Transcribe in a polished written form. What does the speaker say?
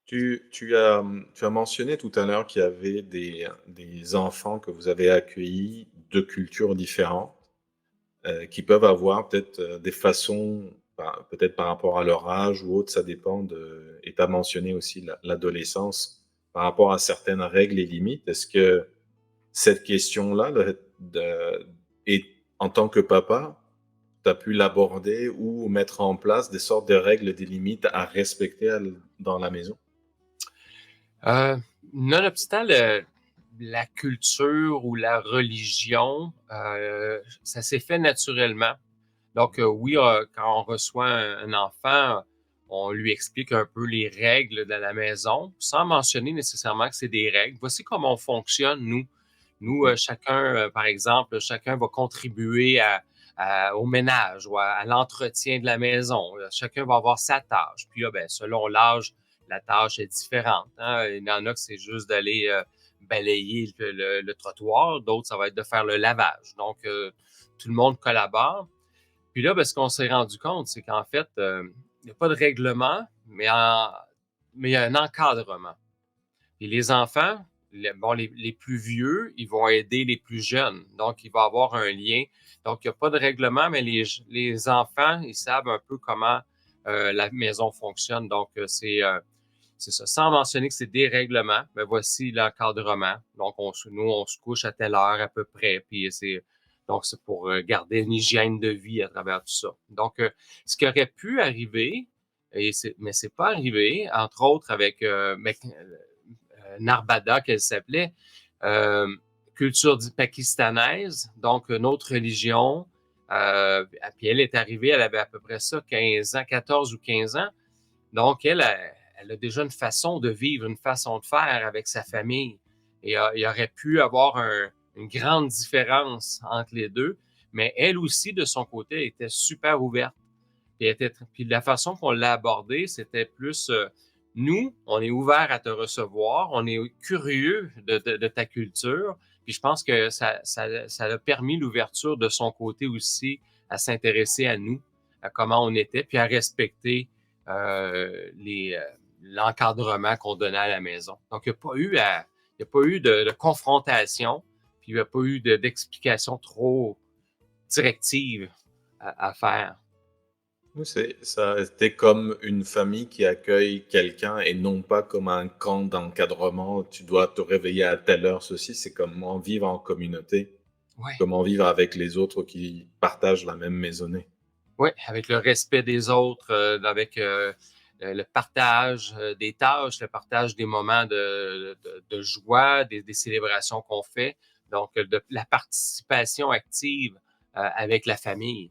Tu as mentionné tout à l'heure qu'il y avait des enfants que vous avez accueillis de cultures différentes, qui peuvent avoir peut-être, des façons, peut-être par rapport à leur âge ou autre, ça dépend et tu as mentionné aussi l'adolescence, par rapport à certaines règles et limites. Est-ce que cette question-là, et en tant que papa, tu as pu l'aborder ou mettre en place des sortes de règles, des limites à respecter dans la maison? Euh, Nonobstant la culture ou la religion, ça s'est fait naturellement. Donc, oui, quand on reçoit un enfant, on lui explique un peu les règles de la maison, sans mentionner nécessairement que c'est des règles. Voici comment on fonctionne, nous. Nous, Mmh. chacun, par exemple, chacun va contribuer au ménage ou à l'entretien de la maison. Chacun va avoir sa tâche. Puis, ben, selon l'âge, la tâche est différente, hein. Il y en a que c'est juste d'aller balayer le trottoir. D'autres, ça va être de faire le lavage. Donc, tout le monde collabore. Puis là, ben, ce qu'on s'est rendu compte, c'est qu'en fait, il n'y a pas de règlement, mais il y a un encadrement. Et les enfants, bon, les plus vieux, ils vont aider les plus jeunes. Donc, il va y avoir un lien. Donc, il n'y a pas de règlement, mais les enfants, ils savent un peu comment la maison fonctionne. Donc, c'est ça. Sans mentionner que c'est des règlements, ben voici l'encadrement. Donc, nous, on se couche à telle heure à peu près. Donc, c'est pour garder une hygiène de vie à travers tout ça. Donc, ce qui aurait pu arriver, mais c'est pas arrivé, entre autres avec Narbada, qu'elle s'appelait, euh, culture pakistanaise, donc une autre religion. Puis elle est arrivée, elle avait à peu près ça, 15 ans, 14 ou 15 ans. Donc, elle a déjà une façon de vivre, une façon de faire avec sa famille. Et il y aurait pu avoir une grande différence entre les deux, mais elle aussi, de son côté, était super ouverte. Puis la façon qu'on l'a abordé, c'était plus nous, on est ouvert à te recevoir, on est curieux de ta culture. Puis je pense que ça a permis l'ouverture de son côté aussi à s'intéresser à nous, à comment on était, puis à respecter l'encadrement qu'on donnait à la maison. Donc, il y a pas eu de confrontation, puis il n'y a pas eu d'explication trop directive à faire. Oui, c'était comme une famille qui accueille quelqu'un et non pas comme un camp d'encadrement. Tu dois te réveiller à telle heure, ceci. C'est comment vivre en communauté, Ouais. comment vivre avec les autres qui partagent la même maisonnée. Oui, avec le respect des autres, avec le partage des tâches, le partage des moments de joie, des célébrations qu'on fait. Donc, la participation active avec la famille.